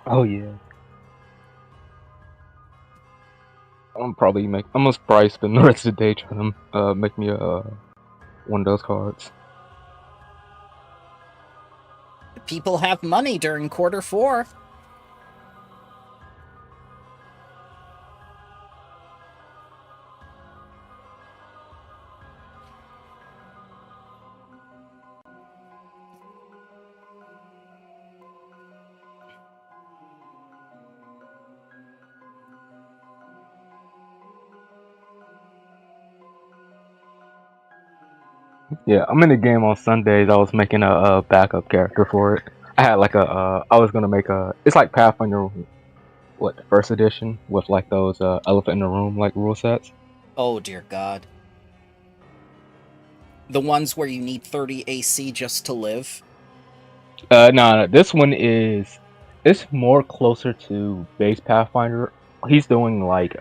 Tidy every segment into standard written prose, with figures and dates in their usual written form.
Oh yeah. I'm gonna probably spend the rest of the day trying to make me a one of those cards. People have money during quarter 4. Yeah, I'm in the game on Sundays. I was making a backup character for it. I had like I was gonna make a. It's like Pathfinder, what, the first edition with like those elephant in the room like rule sets. Oh dear God. The ones where you need 30 AC just to live. No, this one is. It's more closer to base Pathfinder. He's doing like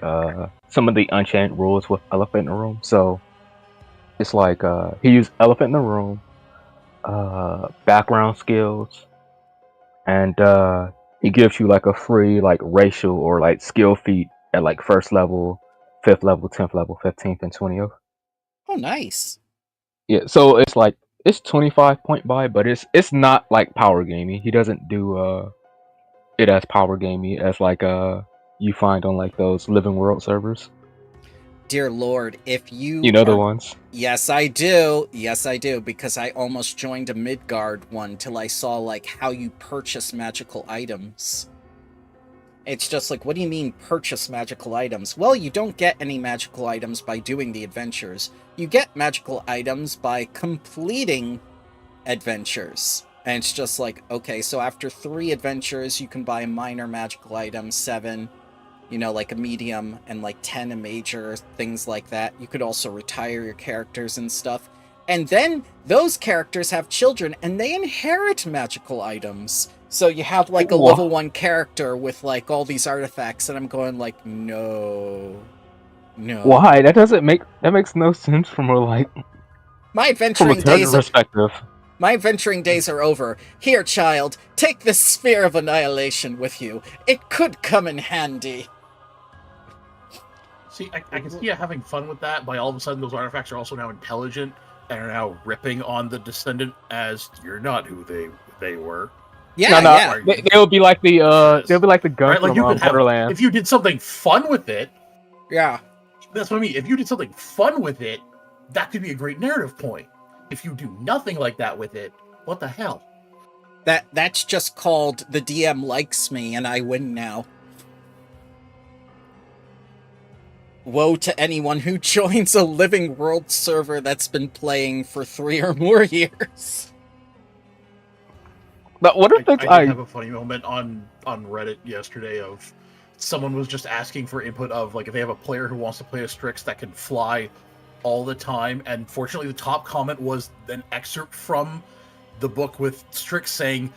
some of the Unchained rules with elephant in the room. So it's like he used elephant in the room, background skills, and he gives you like a free like racial or like skill feat at like first level, fifth level, 10th level, 15th, and 20th. Oh, nice. Yeah, so it's like it's 25 point buy, but it's not like power gamey. He doesn't do it as power gamey as like you find on like those living world servers. Dear Lord, if you You know the are... ones. Yes, I do. Yes, I do, because I almost joined a Midgard one till I saw, like, how you purchase magical items. It's just like, what do you mean purchase magical items? Well, you don't get any magical items by doing the adventures. You get magical items by completing adventures. And it's just like, okay, so after 3 adventures, you can buy a minor magical item, 7, like a medium, and like 10 a major, things like that. You could also retire your characters and stuff. And then those characters have children and they inherit magical items. So you have like a level 1 character with like all these artifacts, and I'm going like, no. No. Why? That makes no sense from a like My from a adventuring character days perspective. My adventuring days are over. Here, child, take this Spear of Annihilation with you. It could come in handy. See, I can see you having fun with that. By all of a sudden, those artifacts are also now intelligent and are now ripping on the descendant as you're not who they were. Yeah, no, yeah. They'll be like the gun right? Like from you could have, Borderlands. if you did something fun with it. Yeah. That's what I mean. If you did something fun with it, that could be a great narrative point. If you do nothing like that with it, what the hell? That's just called the DM likes me and I win now. Woe to anyone who joins a Living World server that's been playing for 3 or more years. But what if I did have a funny moment on Reddit yesterday of someone was just asking for input of like if they have a player who wants to play a Strix that can fly all the time, and fortunately the top comment was an excerpt from the book with Strix saying,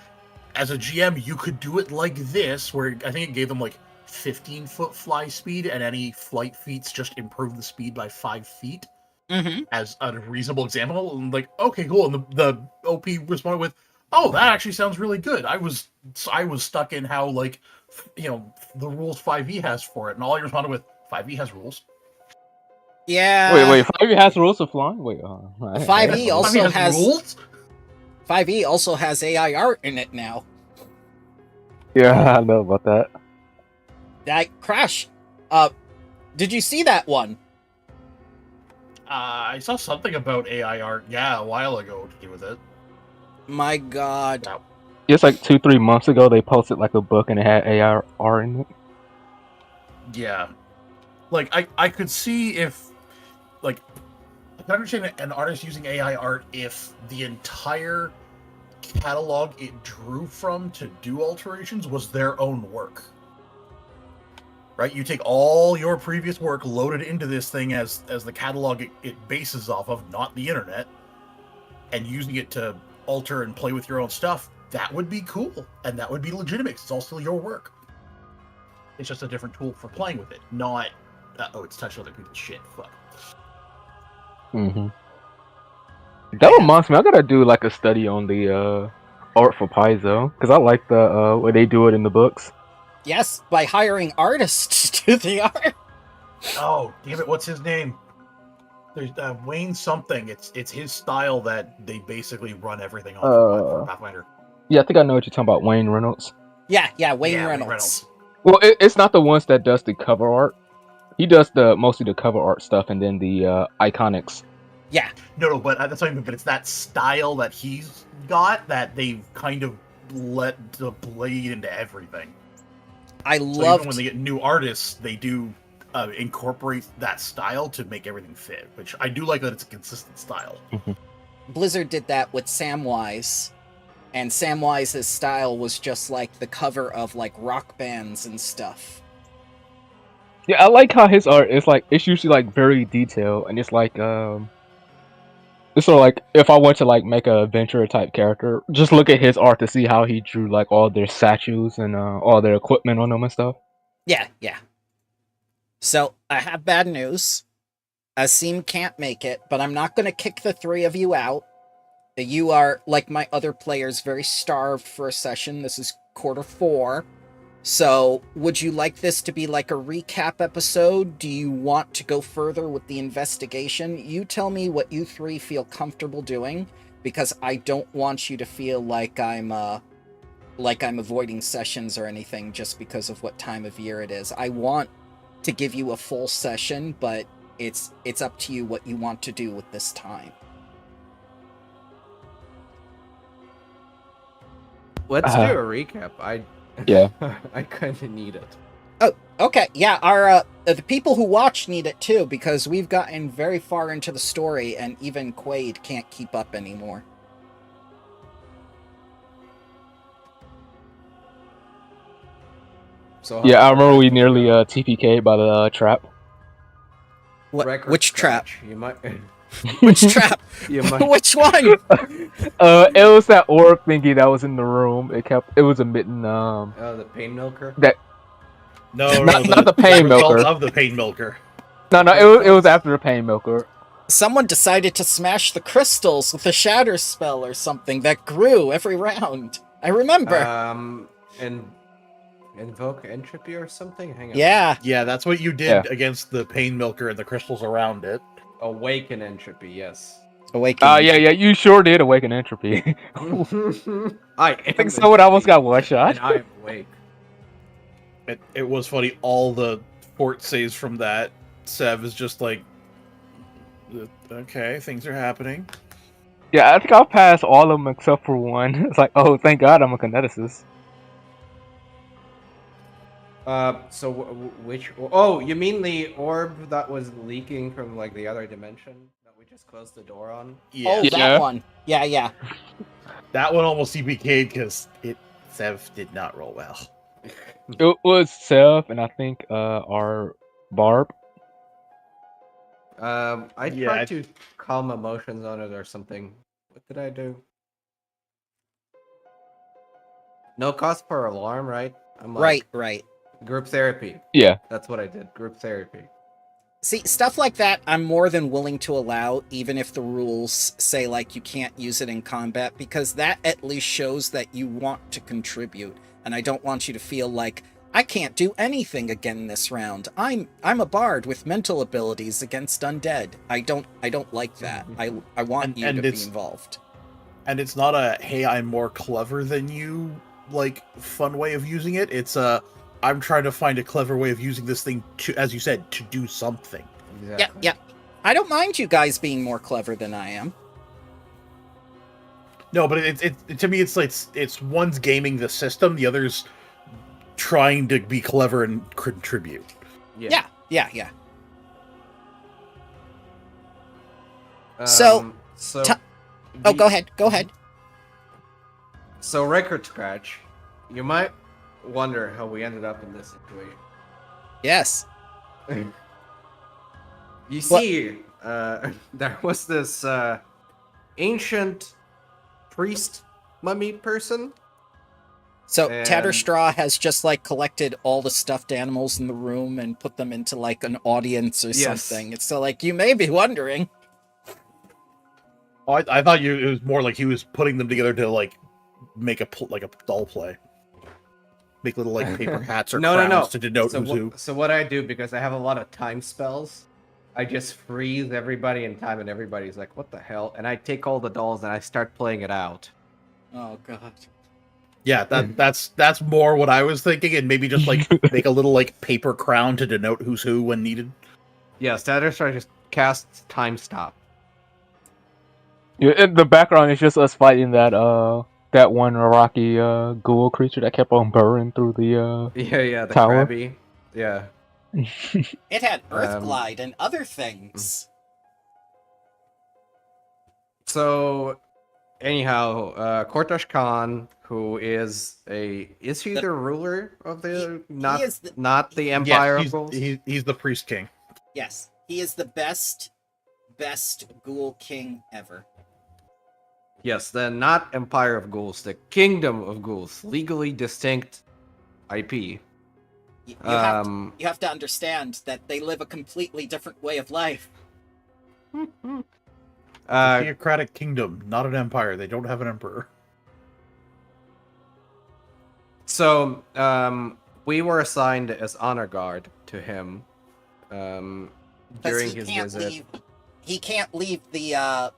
as a GM, you could do it like this, where I think it gave them like 15-foot fly speed, and any flight feats just improve the speed by 5 feet. Mm-hmm. As a reasonable example. And like, okay, cool. And the OP responded with, "Oh, that actually sounds really good. I was stuck in how like, the rules 5e has for it." And all he responded with, "5e has rules." Yeah. Wait, 5e has rules of flying? Wait, 5e also has rules? 5e also has AI art in it now. Yeah, I know about that. Crash, did you see that one? I saw something about AI art, a while ago to do with it. My God. Wow. It's like 2-3 months ago they posted like a book and it had AI art in it. Yeah. Like, I could see if, like, I can understand an artist using AI art if the entire catalog it drew from to do alterations was their own work. Right? You take all your previous work, load it into this thing as the catalog it bases off of, not the internet, and using it to alter and play with your own stuff, that would be cool. And that would be legitimate. It's all still your work. It's just a different tool for playing with it, not, it's touching other people's shit. Fuck. Mm-hmm. That reminds me, I gotta do like a study on the art for Paizo because I like the way they do it in the books. Yes, by hiring artists to do the art. Oh, damn it! What's his name? There's Wayne something. It's his style that they basically run everything off for Pathfinder. Yeah, I think I know what you're talking about, Wayne Reynolds. Yeah, Wayne Reynolds. Well, it's not the ones that does the cover art. He does mostly the cover art stuff and then the iconics. Yeah. No, but that's what I mean. But it's that style that he's got that they've kind of let the blade into everything. I So love even when they get new artists, they do incorporate that style to make everything fit. Which I do like that it's a consistent style. Blizzard did that with Samwise, and Samwise's style was just like the cover of like rock bands and stuff. Yeah, I like how his art is like it's usually like very detailed and it's like it's sort of like if I want to like make a adventurer type character, just look at his art to see how he drew like all their statues and all their equipment on them and stuff. Yeah. So I have bad news. Asim can't make it, but I'm not going to kick the three of you out. You are, like my other players, very starved for a session. This is quarter 4. So, would you like this to be like a recap episode? Do you want to go further with the investigation? You tell me what you three feel comfortable doing, because I don't want you to feel like I'm avoiding sessions or anything just because of what time of year it is. I want to give you a full session, but it's up to you what you want to do with this time. Let's do a recap. Yeah. I kind of need it. Oh, okay. Yeah, our the people who watch need it too, because we've gotten very far into the story, and even Quaid can't keep up anymore. So Yeah, I remember we nearly TPK'd by the trap. Which trap? You might. Which trap? You might. Which one? It was that orc thingy that was in the room. It was emitting Oh, the pain milker. No, not the pain milker. Of the pain milker. No, it was after the pain milker. Someone decided to smash the crystals with a shatter spell or something that grew every round. I remember. And invoke entropy or something. Hang on. Yeah, that's what you did against the pain milker and the crystals around it. Awaken entropy. Yes. Awaken. Yeah, you sure did awaken entropy. I think someone almost got one shot. And I am awake. It was funny. All the fort saves from that Sev is just like, okay, things are happening. Yeah, I think I'll pass all of them except for one. It's like, oh, thank God I'm a kineticist. So which? Oh, you mean the orb that was leaking from like the other dimension that we just closed the door on? Yeah. Oh, that one. Yeah. That one almost CPK'd because Sev did not roll well. It was Sev and I think our Barb. I tried to calm emotions on it or something. What did I do? No cause for alarm, right? I'm like, Right. Group therapy. Yeah. That's what I did. Group therapy. See, stuff like that I'm more than willing to allow, even if the rules say, like, you can't use it in combat, because that at least shows that you want to contribute, and I don't want you to feel like, I can't do anything again this round. I'm a bard with mental abilities against undead. I don't like that. I want you to be involved. And it's not a, hey, I'm more clever than you, like, fun way of using it. It's a, I'm trying to find a clever way of using this thing to, as you said, to do something. Exactly. Yeah. I don't mind you guys being more clever than I am. No, but it to me, it's like it's one's gaming the system, the other's trying to be clever and contribute. Yeah. Go ahead. So record scratch, you might wonder how we ended up in this situation. Yes. You see, there was this ancient priest mummy person. So Tatterstraw has just like collected all the stuffed animals in the room and put them into like an audience or something. It's so like, you may be wondering. Oh, I thought it was more like he was putting them together to like make a doll play. Make little like paper hats or No. crowns to denote So who's who. so what I do, because I have a lot of time spells, I just freeze everybody in time, and everybody's like, "What the hell?" And I take all the dolls and I start playing it out. Oh god. Yeah, that's more what I was thinking, and maybe just like make a little like paper crown to denote who's who when needed. Yeah, status I just cast time stop. Yeah, in the background is just us fighting that one rocky ghoul creature that kept on burrowing through the Yeah, the tower. crabby. Yeah. It had Earth Um, Glide and other things. So, anyhow, Kortosh Khan, who is he the ruler of the not the Empire Yes, of Ghouls? he's the priest king. Yes, he is the best ghoul king ever. Yes, the not Empire of Ghouls, the Kingdom of Ghouls, legally distinct IP. You have to understand that they live a completely different way of life. A theocratic kingdom, not an empire. They don't have an emperor. So, we were assigned as honor guard to him during his visit. He can't leave the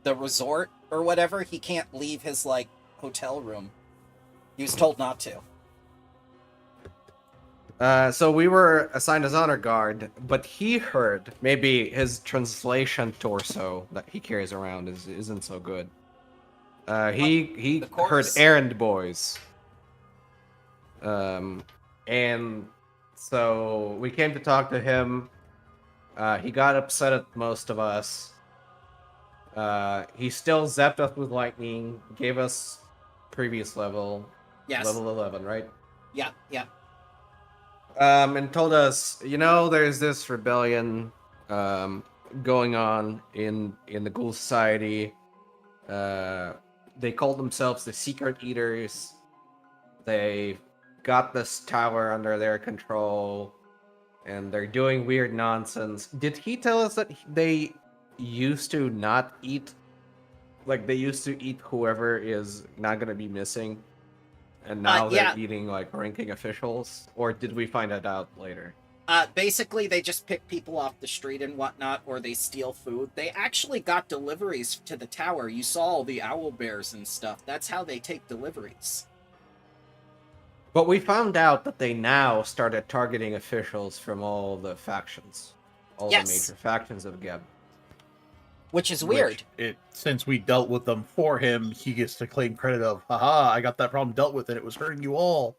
resort or whatever. He can't leave his like hotel room. He was told not to. So we were assigned as honor guard, but he heard maybe his translation torso that he carries around isn't so good. He heard errand boys. And so we came to talk to him. He got upset at most of us. He still zapped us with lightning, gave us previous level. Yes. Level 11, right? Yeah. And told us, there's this rebellion going on in the Ghoul Society. They called themselves the Secret Eaters. They got this tower under their control, and they're doing weird nonsense. Did he tell us that they used to not eat? Like, they used to eat whoever is not going to be missing? And now they're eating, like, ranking officials? Or did we find that out later? Basically, they just pick people off the street and whatnot, or they steal food. They actually got deliveries to the tower. You saw all the owl bears and stuff. That's how they take deliveries. But we found out that they now started targeting officials from all the factions. All the major factions of Geb. Which is weird. Since we dealt with them for him, he gets to claim credit of, haha, I got that problem dealt with and it was hurting you all.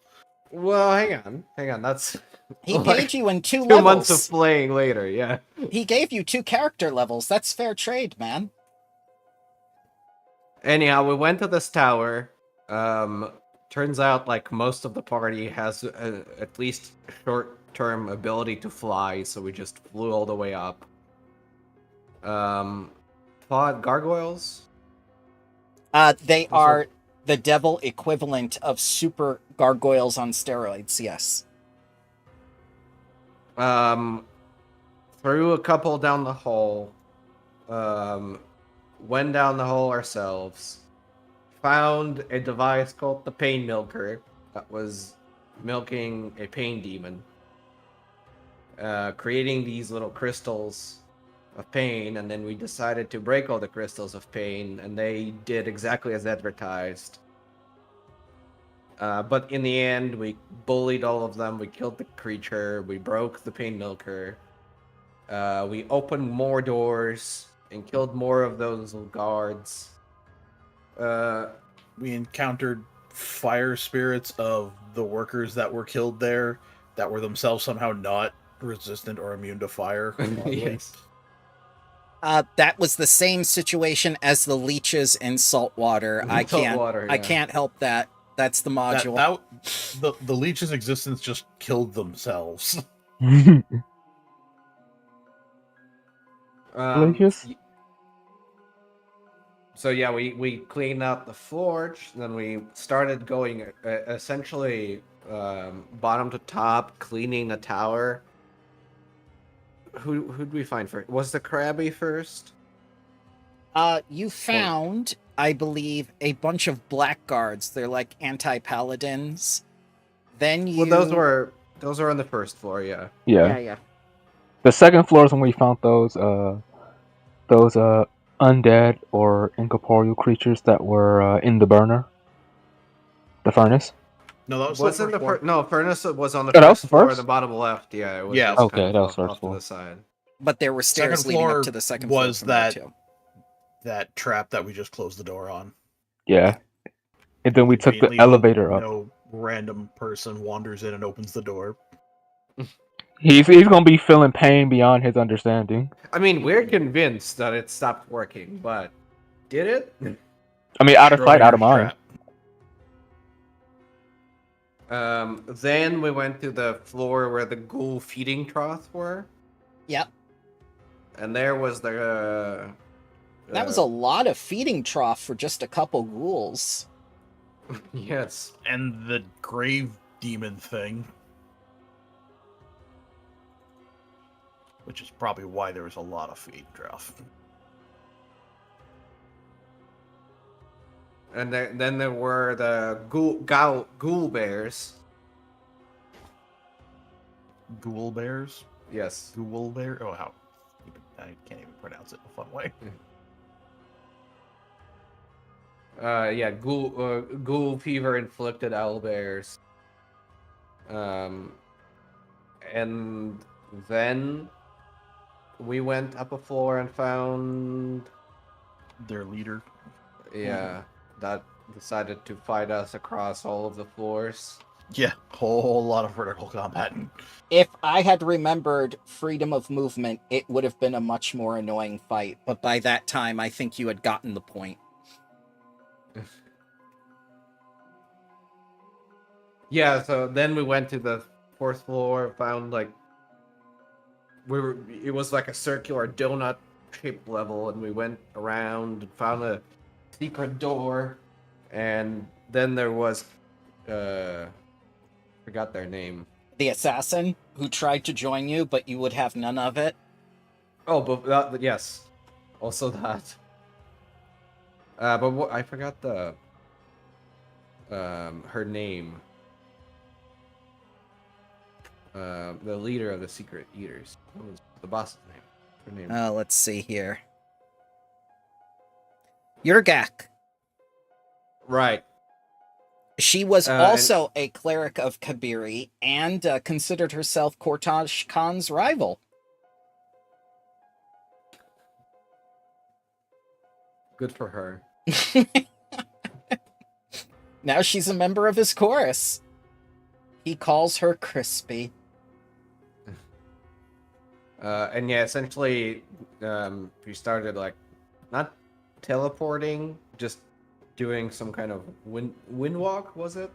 Well, hang on, that's... He paid you in 2 levels. 2 months of playing later, yeah. He gave you 2 character levels. That's fair trade, man. Anyhow, we went to this tower. Turns out, like, most of the party has at least short-term ability to fly, so we just flew all the way up. Fought gargoyles? They are the devil equivalent of super gargoyles on steroids, yes. Threw a couple down the hole. Went down the hole ourselves. Found a device called the Pain Milker that was milking a pain demon. Creating these little crystals of pain, and then we decided to break all the crystals of pain, and they did exactly as advertised. But in the end, we bullied all of them, we killed the creature, we broke the Pain Milker, we opened more doors, and killed more of those guards. We encountered fire spirits of the workers that were killed there, that were themselves somehow not resistant or immune to fire. Yes. That was the same situation as the leeches in saltwater. I can't help that. That's the module. The leech's existence just killed themselves. So yeah, we cleaned out the forge, then we started going essentially bottom to top, cleaning the tower. Who'd we find first? Was the Krabby first? You found I believe, a bunch of blackguards. They're like anti-paladins. Then you... Well, those were on the first floor, yeah. Yeah. Yeah. The second floor is when we found those undead or incorporeal creatures that were in the burner, the furnace. No, that was Wasn't the the first first? No, furnace was on the Oh, that was first the floor, first? the bottom left. Yeah, it was Yeah. just Okay, kind of that was first off to floor. the side. But there were stairs Second leading up floor to the second floor was from there, that too. that trap that we just closed the door on. Yeah. And then we took the Conveniently, elevator up. No random person wanders in and opens the door. He's gonna be feeling pain beyond his understanding. I mean, we're convinced that it stopped working, but did it? I mean, out of sight, out of Schrodinger's mind. trap. Then we went to the floor where the ghoul feeding troughs were, Yep. and there was That was a lot of feeding trough for just a couple ghouls. yes. And the grave demon thing. Which is probably why there was a lot of feed draft. And then there were the ghoul bears. Ghoul bears? Yes. Ghoul bear? Oh, how? I can't even pronounce it in a fun way. Yeah, ghoul fever inflicted owlbears. And then we went up a floor and found, Their leader. yeah, that decided to fight us across all of the floors. Yeah, whole lot of vertical combat. If I had remembered freedom of movement, it would have been a much more annoying fight. But by that time, I think you had gotten the point. Yeah, so then we went to the fourth floor, found it was like a circular donut shaped level, and we went around and found a secret door, and then there was forgot their name. The assassin who tried to join you, but you would have none of it. Oh, but yes, also that. But I forgot the her name. The leader of the Secret Eaters. What was the boss's name? Her name. Let's see here. Yurgak. Right. She was and- also a cleric of Kabiri and considered herself Kortaj Khan's rival. Good for her. Now she's a member of his chorus. He calls her Crispy. And yeah, essentially, we started not teleporting, just doing some kind of wind walk. Was it?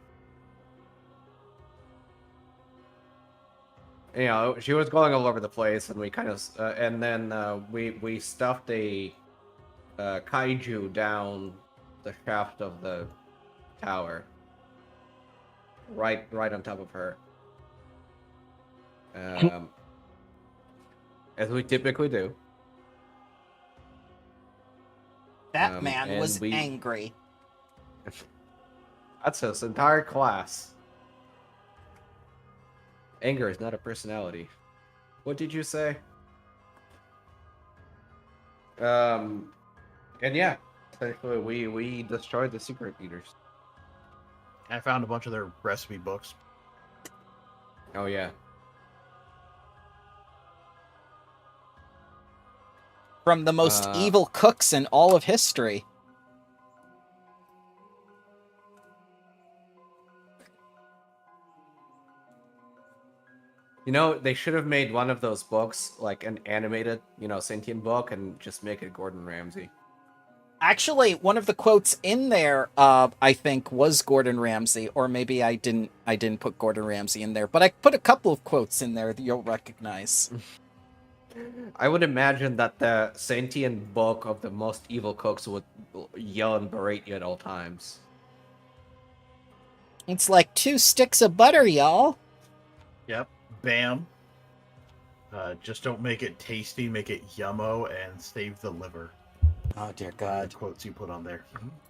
You know, she was going all over the place, and we kind of, and then we stuffed a kaiju down the shaft of the tower, right on top of her. As we typically do. That man and was angry. That's his entire class. Anger is not a personality. What did you say? And yeah, essentially we destroyed the Secret Eaters. I found a bunch of their recipe books. Oh yeah. From the most evil cooks in all of history. You know, they should have made one of those books like an animated, sentient book, and just make it Gordon Ramsay. Actually, one of the quotes in there, I think, was Gordon Ramsay, or maybe I didn't put Gordon Ramsay in there, but I put a couple of quotes in there that you'll recognize. I would imagine that the sentient book of the most evil cooks would yell and berate you at all times. It's like 2 sticks of butter, y'all. Yep. Bam. Just don't make it tasty, make it yummo, and save the liver. Oh, dear The God. quotes you put on there.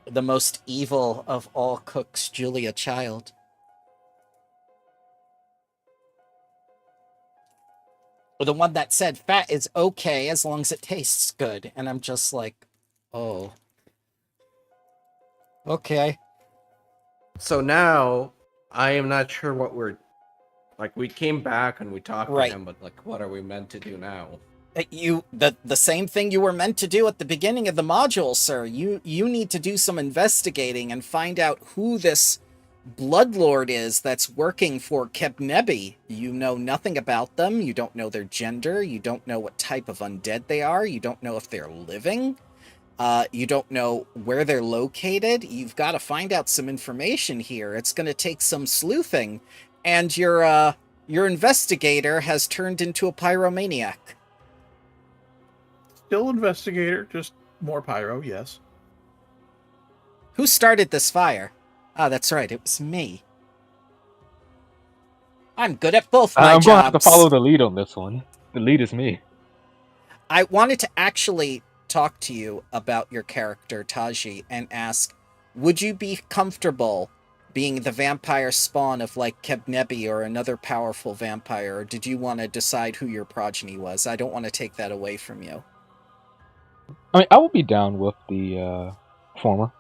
The most evil of all cooks, Julia Child. The one that said fat is okay as long as it tastes good. And I'm just like, oh. Okay. So now I am not sure what we're like. We came back and we talked to Right. him, but like, what are we meant to do now? The same thing you were meant to do at the beginning of the module, sir. You need to do some investigating and find out who this Bloodlord is that's working for Kebnebi. You know nothing about them. You don't know their gender. You don't know what type of undead they are. You don't know if they're living. You don't know where they're located. You've got to find out some information here. It's going to take some sleuthing, and your investigator has turned into a pyromaniac. Still investigator, just more pyro, yes. Who started this fire? Ah, that's right, it was me. I'm good at both my I'm jobs. going to have to follow the lead on this one. The lead is me. I wanted to actually talk to you about your character, Taji, and ask, would you be comfortable being the vampire spawn of, like, Kebnebi or another powerful vampire, or did you want to decide who your progeny was? I don't want to take that away from you. I mean, I would be down with the former.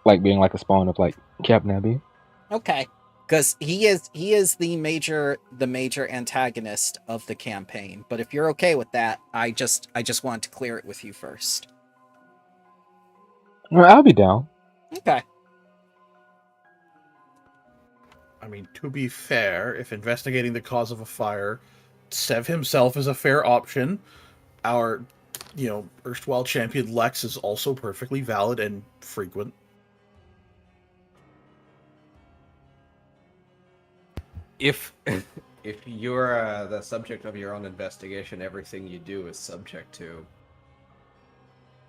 Like being like a spawn of like Cap Nebby. Okay. Because he is the major antagonist of the campaign. But if you're okay with that, I just want to clear it with you first. I'll be down. Okay. I mean, to be fair, if investigating the cause of a fire, Sev himself is a fair option. Our, erstwhile champion Lex is also perfectly valid and frequent. If you're the subject of your own investigation, everything you do is subject to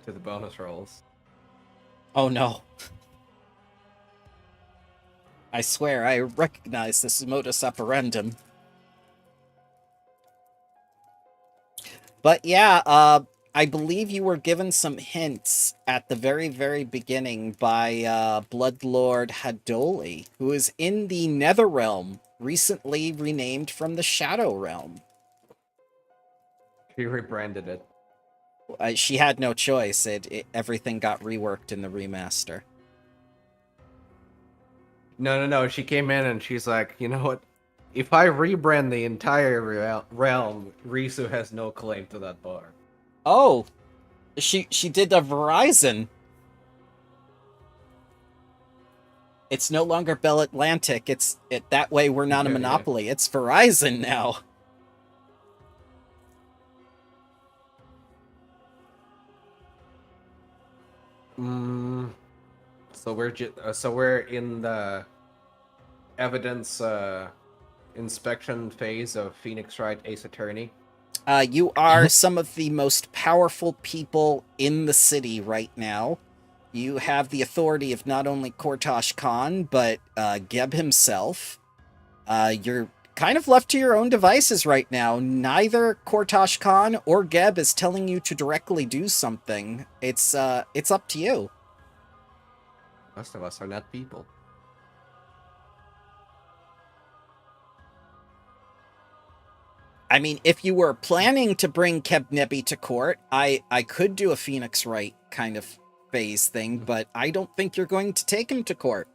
the bonus rolls. Oh no. I swear I recognize this modus operandum. But yeah, I believe you were given some hints at the very, very beginning by Bloodlord Hadoli, who is in the Netherrealm, recently renamed from the Shadow Realm. He rebranded it. She had no choice. Everything got reworked in the remaster. No. She came in and she's like, you know what? If I rebrand the entire realm, Risu has no claim to that bar. Oh, she did a Verizon. It's no longer Bell Atlantic. That way we're not a monopoly. It's Verizon now. So we're in the evidence inspection phase of Phoenix Wright Ace Attorney. You are some of the most powerful people in the city right now. You have the authority of not only Kortosh Khan, but Geb himself. You're kind of left to your own devices right now. Neither Kortosh Khan or Geb is telling you to directly do something. It's up to you. Most of us are not people. I mean, if you were planning to bring Kebnebi to court, I could do a Phoenix Wright kind of phase thing, but I don't think you're going to take him to court.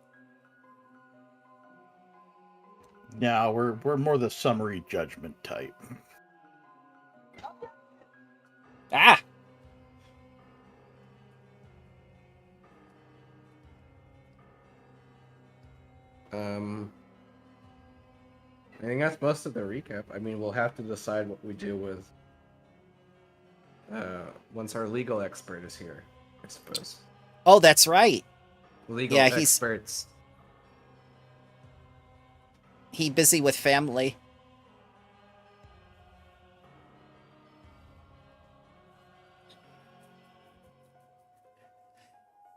No, we're more the summary judgment type. Ah! I think that's most of the recap. I mean, we'll have to decide what we do with once our legal expert is here, I suppose. Oh, that's right. Legal experts. He busy with family.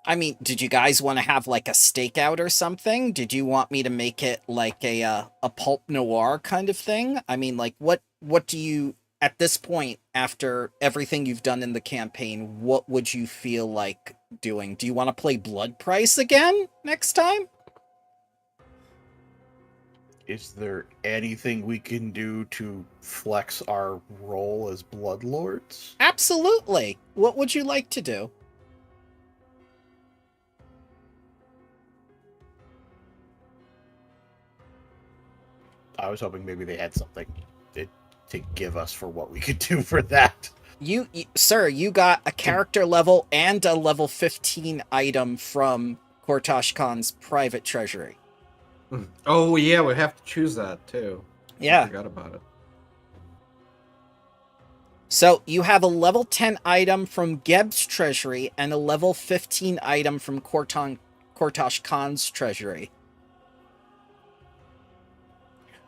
I mean, did you guys want to have like a stakeout or something? Did you want me to make it like a pulp noir kind of thing? I mean, like what do you at this point, after everything you've done in the campaign, what would you feel like doing? Do you want to play Blood Price again next time? Is there anything we can do to flex our role as Bloodlords? Absolutely. What would you like to do? I was hoping maybe they had something to give us for what we could do for that. Sir, you got a character level and a level 15 item from Kortosh Khan's private treasury. Oh yeah, we have to choose that too. Yeah. I forgot about it. So you have a level 10 item from Geb's treasury and a level 15 item from Kortosh Khan's treasury,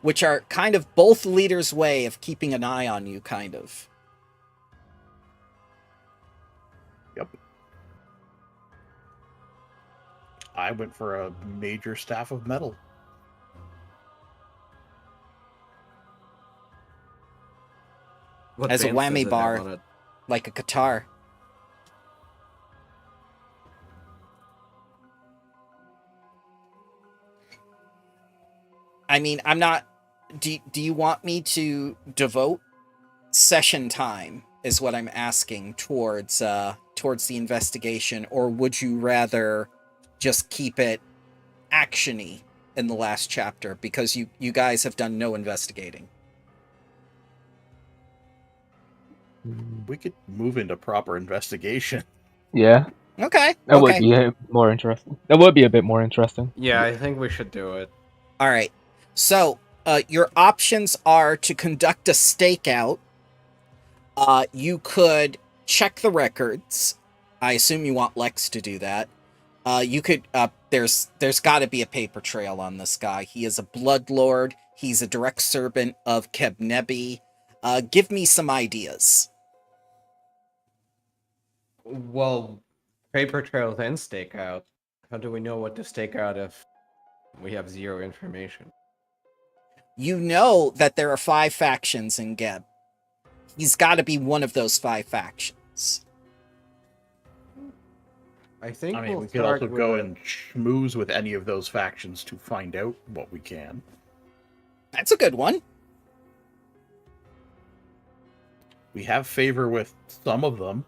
which are kind of both leaders' way of keeping an eye on you, kind of. Yep. I went for a major staff of metal. What As a bands does whammy it have bar. on it? Like a guitar. I mean, I'm not... Do you want me to devote session time, is what I'm asking, towards the investigation, or would you rather just keep it action-y in the last chapter, because you guys have done no investigating? We could move into proper investigation. Yeah, Okay. that would Okay. be more interesting. That would be a bit more interesting. Yeah, I think we should do it. All right. So, your options are to conduct a stakeout. You could check the records. I assume you want Lex to do that. You could. There's got to be a paper trail on this guy. He is a Bloodlord. He's a direct servant of Kebnebi. Give me some ideas. Well, paper trails and stakeout. How do we know what to stake out if we have zero information? You know that there are 5 factions in Geb. He's got to be one of those 5 factions. I think I mean, we'll we could start also with go and schmooze with any of those factions to find out what we can. That's a good one. We have favor with some of them.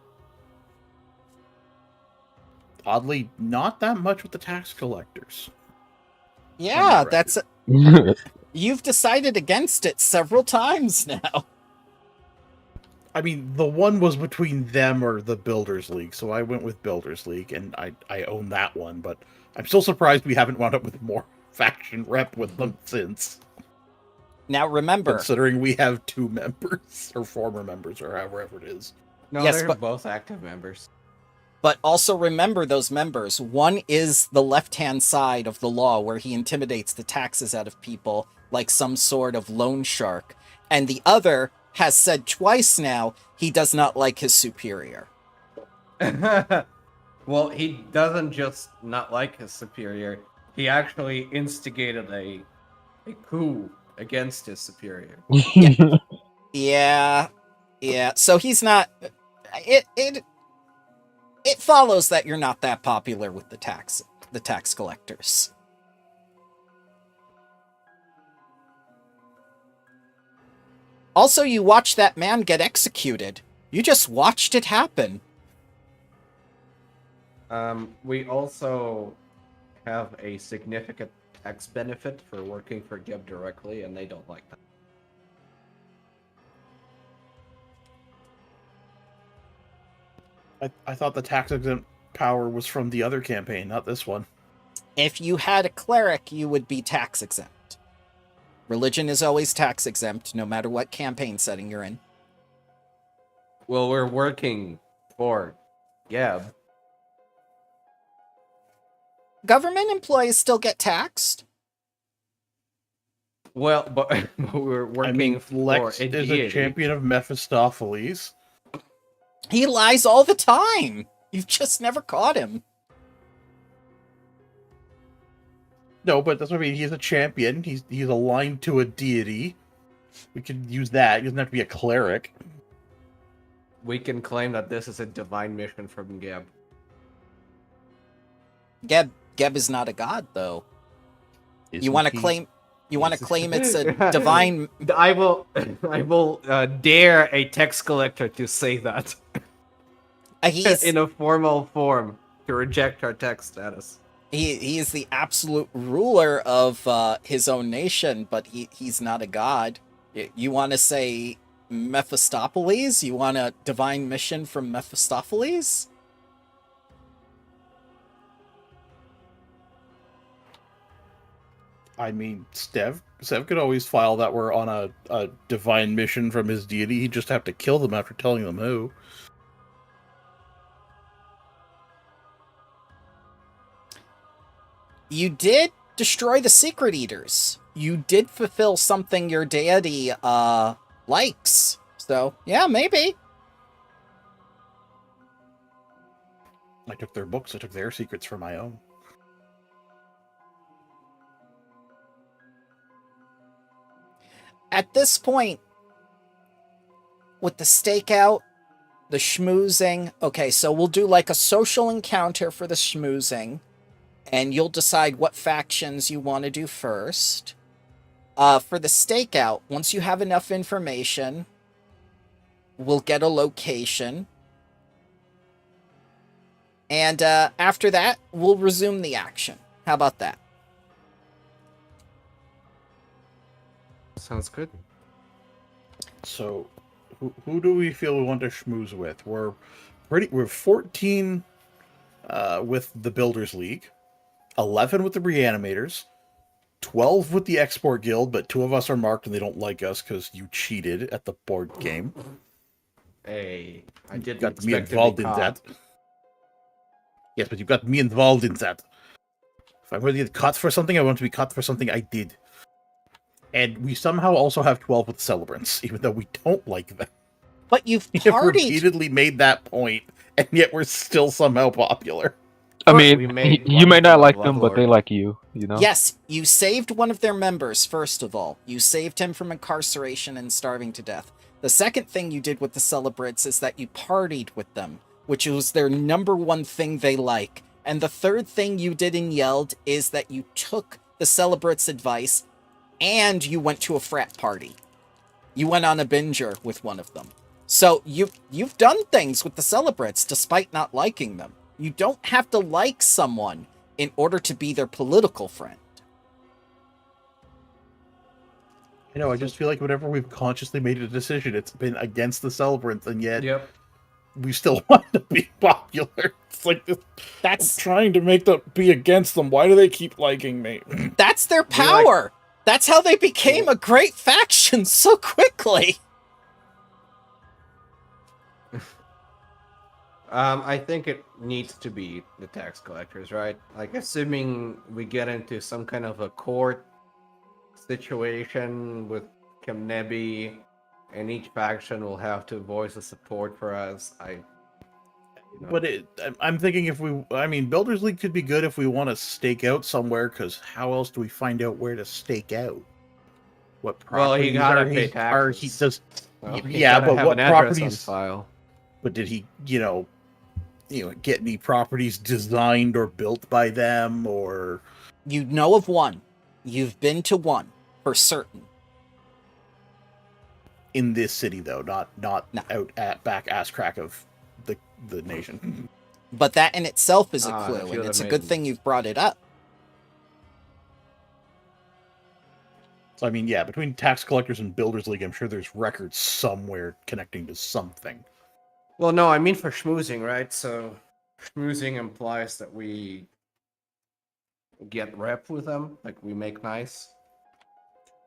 Oddly, not that much with the tax collectors. Yeah, record. that's... You've decided against it several times now. I mean, the one was between them or the Builders League, so I went with Builders League, and I own that one, but I'm still surprised we haven't wound up with more faction rep with them since. Now remember... Considering we have 2 members, or former members, or however it is. No, Yes, they're but- both active members. But also remember those members. One is the left-hand side of the law, where he intimidates the taxes out of people like some sort of loan shark. And the other has said twice now he does not like his superior. Well, he doesn't just not like his superior. He actually instigated a coup against his superior. Yeah. So he's not... It follows that you're not that popular with the tax collectors. Also, you watched that man get executed. You just watched it happen. We also have a significant tax benefit for working for Geb directly, and they don't like that. I thought the tax exempt power was from the other campaign, not this one. If you had a cleric, you would be tax exempt. Religion is always tax exempt, no matter what campaign setting you're in. Well, we're working for Geb. Government employees still get taxed. Well, but we're working I mean, for Lex a is deity. a champion of Mephistopheles. He lies all the time. You've just never caught him. No, but that's what I mean. He's a champion. He's aligned to a deity. We could use that. It doesn't have to be a cleric. We can claim that this is a divine mission from Geb. Geb is not a god, though. You want to claim? You want to claim it's a divine? I will dare a tax collector to say that He's in a formal form to reject our tax status. he is the absolute ruler of his own nation, but he's not a god. You want to say Mephistopheles? You want a divine mission from Mephistopheles? I mean, Sev could always file that we're on a divine mission from his deity. He'd just have to kill them after telling them who. You did destroy the Secret Eaters. You did fulfill something your deity likes. So, yeah, maybe. I took their books. I took their secrets for my own. At this point, with the stakeout, the schmoozing, okay, so we'll do like a social encounter for the schmoozing, and you'll decide what factions you want to do first. For the stakeout, once you have enough information, we'll get a location. And after that, we'll resume the action. How about that? Sounds good. So, who do we feel we want to schmooze with? We're 14 with the Builders League, 11 with the Reanimators, 12 with the Export Guild, but 2 of us are marked and they don't like us because you cheated at the board game. Hey, I didn't got me expect to be involved in caught. that. Yes, but you got me involved in that. If I'm going to get caught for something, I want to be caught for something I did. And we somehow also have 12 with celebrants, even though we don't like them. But you've We have partied. repeatedly made that point, and yet we're still somehow popular. I We mean, made you one may for not the like them, but they Bloodlords. like you, you know? Yes, you saved one of their members, first of all. You saved him from incarceration and starving to death. The second thing you did with the celebrants is that you partied with them, which was their number one thing they like. And the third thing you did and yelled is that you took the celebrants' advice and you went to a frat party. You went on a binger with one of them. So you've done things with the celebrants despite not liking them. You don't have to like someone in order to be their political friend. I know, I just feel like whenever we've consciously made a decision, it's been against the celebrants, and yet we still want to be popular. It's like this, That's I'm trying to make them be against them. Why do they keep liking me? that's their power. That's how they became a great faction so quickly. I think it needs to be the tax collectors, right? Like, assuming we get into some kind of a court situation with Kemnebi, and each faction will have to voice a support for us. But I'm thinking Builders League could be good if we want to stake out somewhere, because how else do we find out where to stake out? What Well, properties he gotta are pay taxes. he does? Well, you Yeah, gotta but have what an address on properties? file. But did he, get any properties designed or built by them, or? You know of one. You've been to one, for certain. In this city, though, not No. out at back ass crack of the nation. But that in itself is a Ah, clue, if you and would've it's a made- good thing you've brought it up. So between tax collectors and Builders League, I'm sure there's records somewhere connecting to something. Well, no, I mean for schmoozing, right? So schmoozing implies that we get rep with them, like we make nice.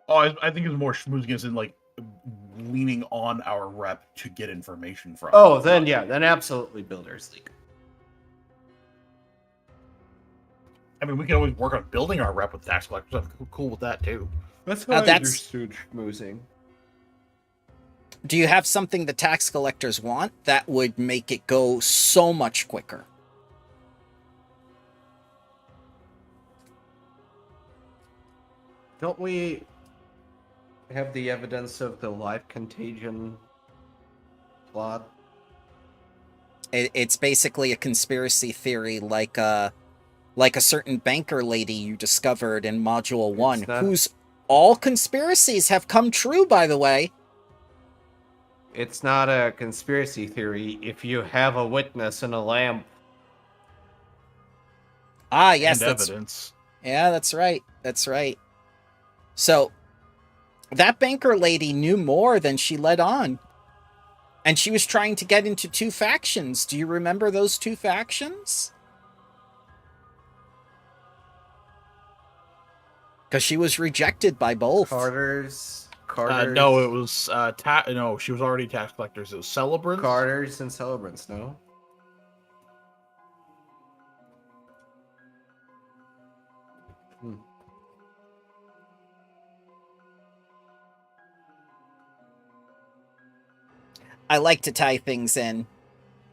Oh, I think it's more schmoozing as in leaning on our rep to get information from. Oh, then then absolutely Builders League. We can always work on building our rep with tax collectors. I'm cool with that too. That's how I understood schmoozing. Do you have something the tax collectors want that would make it go so much quicker? Don't we? have the evidence of the live contagion plot? It's basically a conspiracy theory, like a certain banker lady you discovered in Module 1, not- whose all conspiracies have come true, by the way. It's not a conspiracy theory if you have a witness and a lamp. Ah, yes, and that's evidence. yeah, that's right. That's right. So that banker lady knew more than she let on. And she was trying to get into 2 factions. Do you remember those 2 factions? Because she was rejected by both. Carter's. No, it was no. She was already tax collectors. It was celebrants. Carters and Celebrants, no? I like to tie things in.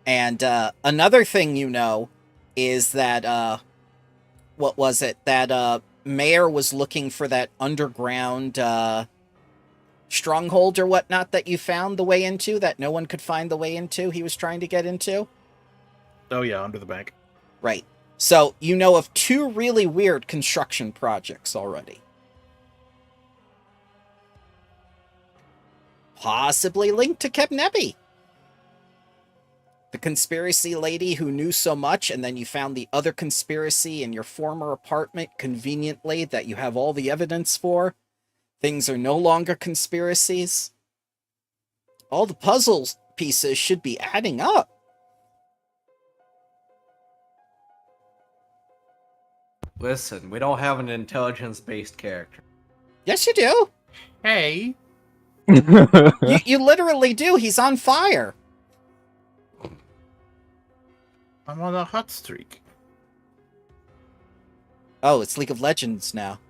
And another thing you know is that, what was it? That Mayor was looking for that underground stronghold or whatnot that you found the way into, that no one could find the way into, he was trying to get into? Oh yeah, under the bank. Right. So you know of 2 really weird construction projects already. Possibly linked to Kebnebi. The conspiracy lady who knew so much, and then you found the other conspiracy in your former apartment conveniently that you have all the evidence for. Things are no longer conspiracies. All the puzzle pieces should be adding up. Listen, we don't have an intelligence-based character. Yes, you do. Hey, You literally do. He's on fire. I'm on a hot streak. Oh, it's League of Legends now.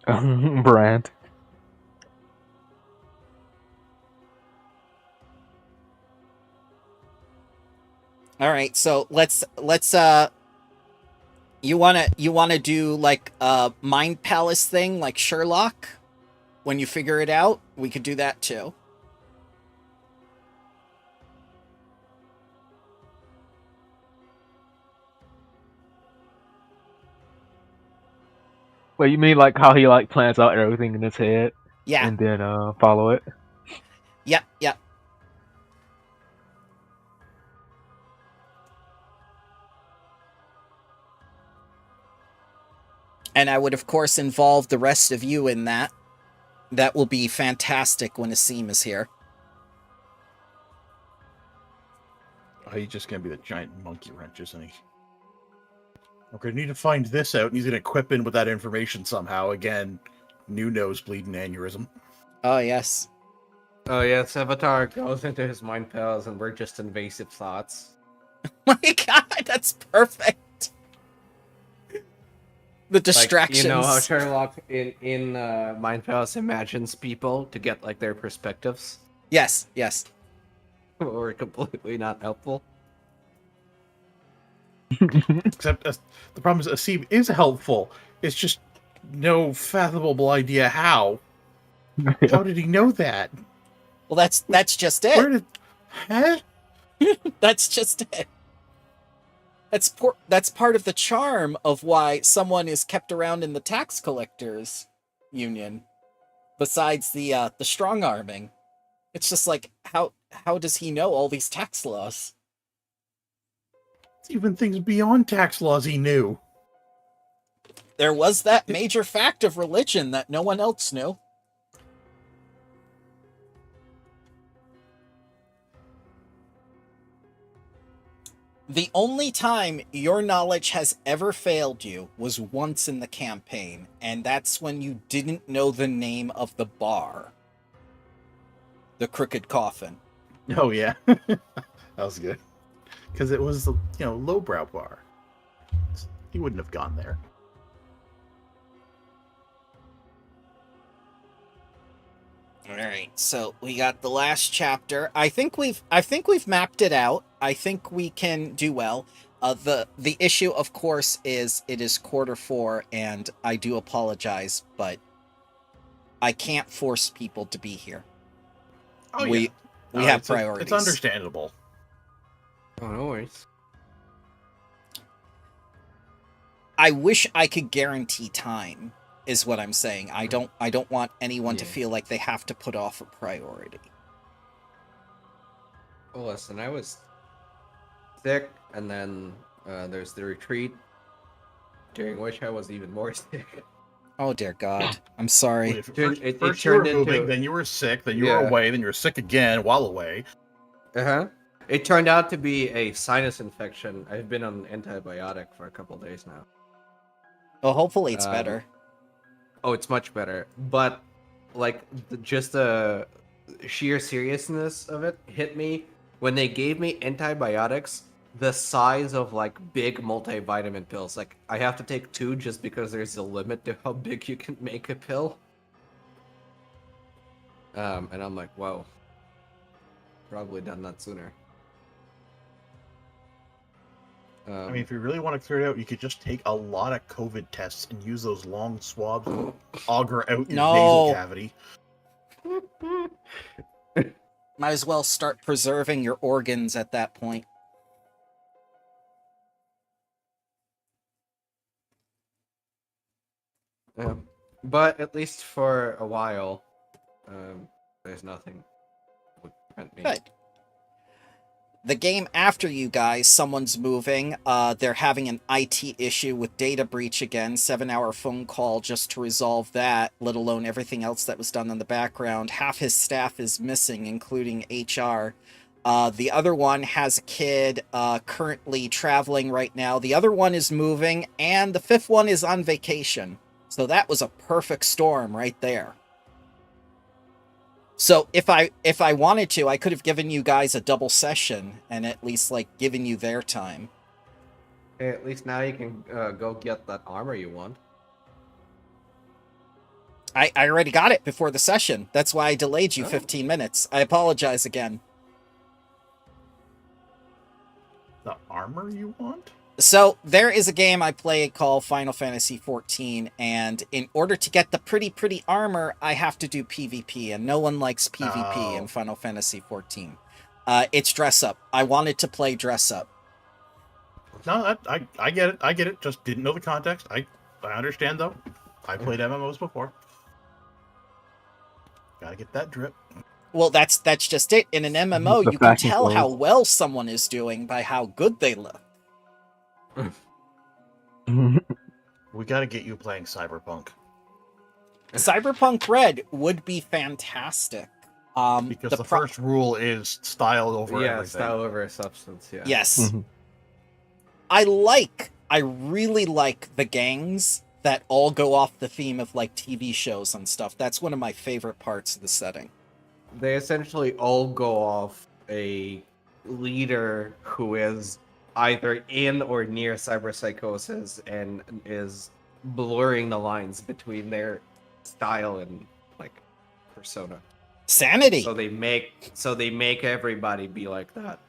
Brand. All right, so let's you wanna do like a Mind Palace thing like Sherlock? When you figure it out, we could do that too. Well, you mean like how he like plans out everything in his head Yeah. and then follow it? Yep. And I would, of course, involve the rest of you in that. That will be fantastic when Asim is here. Oh, he's just gonna be the giant monkey wrench, isn't he? We're gonna need to find this out, and he's gonna equip in with that information somehow. Again, new nosebleed and aneurysm. Oh, yes. Oh yes, Avatar goes into his mind palace and we're just invasive thoughts. My God, that's perfect. The distractions. Like, you know how Sherlock in Mind Palace imagines people to get like their perspectives? Yes. Or completely not helpful. Except the problem is Asim is helpful. It's just no fathomable idea how. How did he know that? Well, that's just it. Where did? Huh? That's just it. That's part of the charm of why someone is kept around in the tax collectors union. Besides the strong arming, it's just like how does he know all these tax laws? Even things beyond tax laws he knew. There was that major fact of religion that no one else knew. The only time your knowledge has ever failed you was once in the campaign, and that's when you didn't know the name of the bar. The Crooked Coffin. Oh yeah, that was good. Because it was lowbrow bar. He wouldn't have gone there. All right, so we got the last chapter. I think we've mapped it out. I think we can do well. The issue, of course, is it is quarter 4, and I do apologize, but I can't force people to be here. Oh, we yeah. have It's priorities. understandable. Oh, no worries. I wish I could guarantee time, is what I'm saying. I don't want anyone to Yeah. feel like they have to put off a priority. Well, listen, I was sick, and then there's the retreat, during which I was even more sick. Oh dear God. I'm sorry. First you turned were moving, into- then you were sick, then you were Yeah. away, then you were sick again while away. It turned out to be a sinus infection. I've been on antibiotic for a couple days now. Well, hopefully it's Um, better. Oh, it's much better. But, like, just the sheer seriousness of it hit me when they gave me antibiotics the size of, like, big multivitamin pills. Like, I have to take 2 just because there's a limit to how big you can make a pill. And I'm like, whoa. Probably done that sooner. I mean, if you really want to clear it out, you could just take a lot of COVID tests and use those long swabs to auger out your nasal cavity. Might as well start preserving your organs at that point. But at least for a while, there's nothing would prevent me. Good. The game after you guys, someone's moving. They're having an IT issue with data breach again. 7-hour phone call just to resolve that, let alone everything else that was done in the background. Half his staff is missing, including HR. The other one has a kid currently traveling right now. The other one is moving, and the 5th one is on vacation. So that was a perfect storm right there. So if I wanted to, I could have given you guys a double session and at least like given you their time. Hey, at least now you can go get that armor you want. I already got it before the session. That's why I delayed you 15 minutes. I apologize again. The armor you want? So there is a game I play called Final Fantasy XIV, and in order to get the pretty armor, I have to do PvP, and no one likes PvP in Final Fantasy XIV. It's dress up. I wanted to play dress up. No, I get it. I get it. Just didn't know the context. I understand though. I played MMOs before. Gotta get that drip. Well, that's just it. In an MMO, The you can fashion tell clothes. how well someone is doing by how good they look. We gotta get you playing Cyberpunk. Cyberpunk Red would be fantastic. Because the first rule is style over everything. Style over substance, yeah. Yes. I really like the gangs that all go off the theme of like TV shows and stuff. That's one of my favorite parts of the setting. They essentially all go off a leader who is either in or near cyberpsychosis and is blurring the lines between their style and like persona. Sanity. So they make everybody be like that.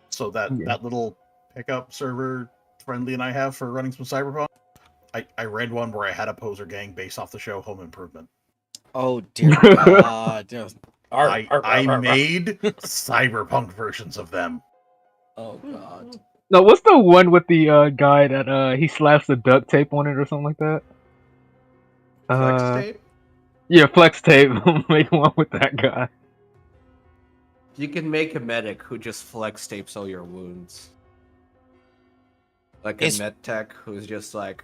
So that little pickup server Friendly and I have for running some Cyberpunk, I read one where I had a poser gang based off the show Home Improvement. Oh dear God. I made Cyberpunk versions of them. Oh God. No, what's the one with the guy that he slaps the duct tape on it or something like that? Flex tape? Yeah, flex tape. Make one with that guy. You can make a medic who just flex tapes all your wounds. Like a med tech who's just like,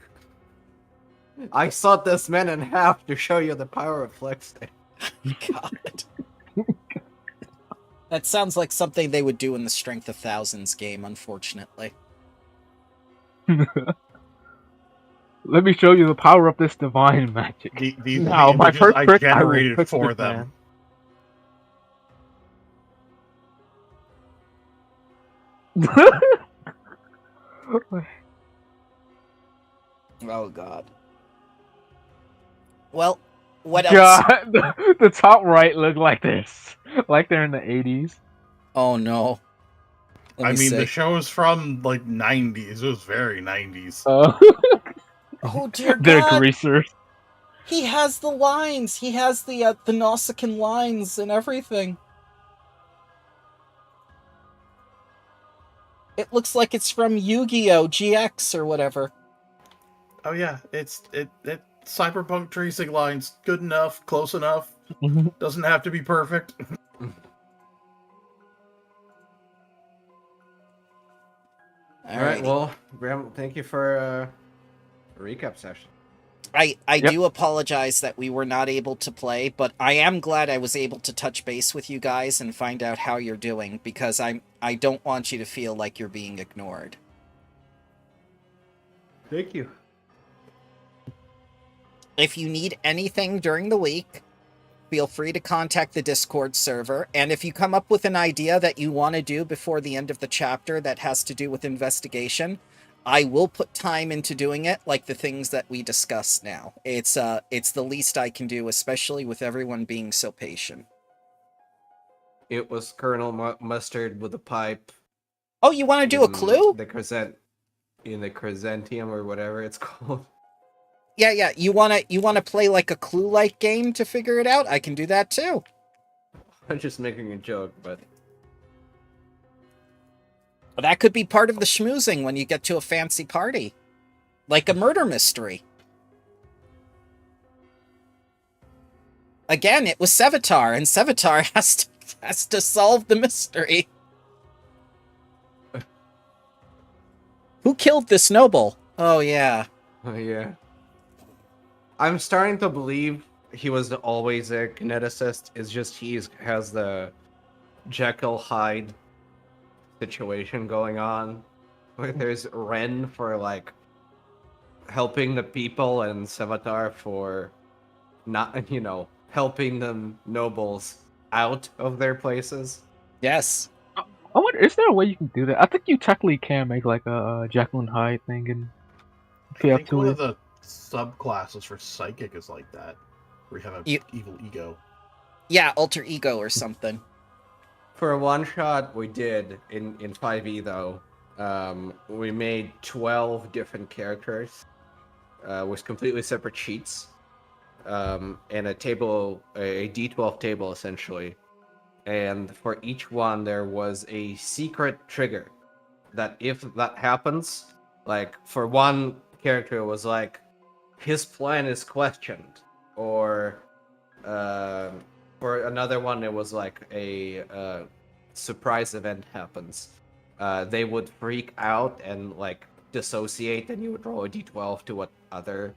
I sawed this man in half to show you the power of flex tape. God. That sounds like something they would do in the Strength of Thousands game, unfortunately. Let me show you the power of this divine magic. These Now, my first I trick I will generated fix for this them. Oh God. Well, what else? God, the top right look like this, like they're in the 80s. Oh no. I mean, the show's from like 90s. It was very 90s. Oh dear God. They're greasers. He has the lines. He has the Nausicaan lines and everything. It looks like it's from Yu-Gi-Oh! GX or whatever. Oh yeah, it cyberpunk tracing lines, good enough, close enough. Doesn't have to be perfect. All right, well, Graham, thank you for a recap session. I do apologize that we were not able to play, but I am glad I was able to touch base with you guys and find out how you're doing, because I don't want you to feel like you're being ignored. Thank you. If you need anything during the week, feel free to contact the Discord server, and if you come up with an idea that you want to do before the end of the chapter that has to do with investigation, I will put time into doing it, like the things that we discussed now. It's the least I can do, especially with everyone being so patient. It was Colonel Mustard with a pipe. Oh, you want to do a clue? In the Chrysanthemum or whatever it's called. Yeah. You wanna play like a clue-like game to figure it out? I can do that too. I'm just making a joke, but that could be part of the schmoozing when you get to a fancy party, like a murder mystery. Again, it was Sevatar, and Sevatar has to solve the mystery. Who killed this noble? Oh yeah. Oh yeah. I'm starting to believe he was always a kineticist. It's just he has the Jekyll Hyde situation going on. Where there's Ren for like helping the people and Sevatar for not, helping the nobles out of their places. Yes. I wonder, is there a way you can do that? I think you technically can make like a Jekyll and Hyde thing, and if you I have think to. one of the subclasses for psychic is like that, where you have an evil ego. Yeah, alter ego or something. For a one shot, we did in 5e though. We made 12 different characters with completely separate sheets, and a table, a D12 table essentially. And for each one, there was a secret trigger that if that happens, like for one character, it was like his plan is questioned, or for another one, it was like a surprise event happens. They would freak out and like dissociate, and you would roll a d12 to what other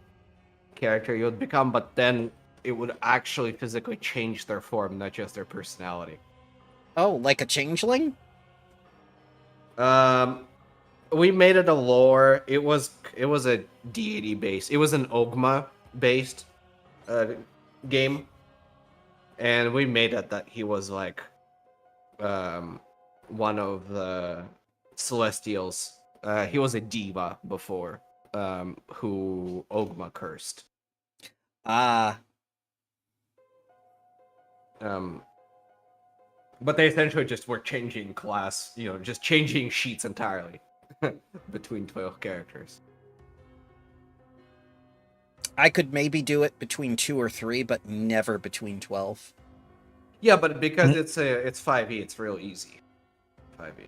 character you would become, but then it would actually physically change their form, not just their personality. Oh, like a changeling? We made it a lore. It was a deity based. It was an Ogma based game, and we made it that he was like one of the Celestials. He was a diva before, who Ogma cursed. But they essentially just were changing class, just changing sheets entirely between 12 characters. I could maybe do it between 2 or 3, but never between 12. Yeah, but because it's 5e, it's real easy. 5e.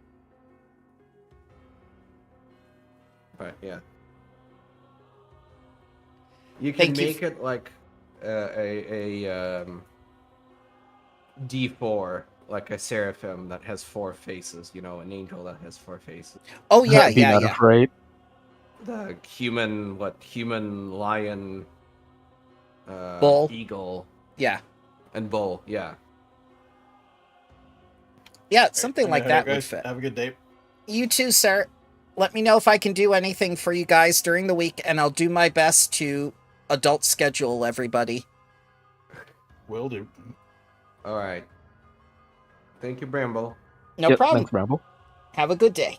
But yeah. You can make it like a D4, like a seraphim that has 4 faces, an angel that has 4 faces. Oh yeah, Be not afraid. The human lion, bull, eagle, yeah, and bull, yeah. Yeah, something like that would fit. Have a good day. You too, sir. Let me know if I can do anything for you guys during the week, and I'll do my best to adult schedule everybody. Will do. All right. Thank you, Bramble. No problem. Thanks, Bramble. Have a good day.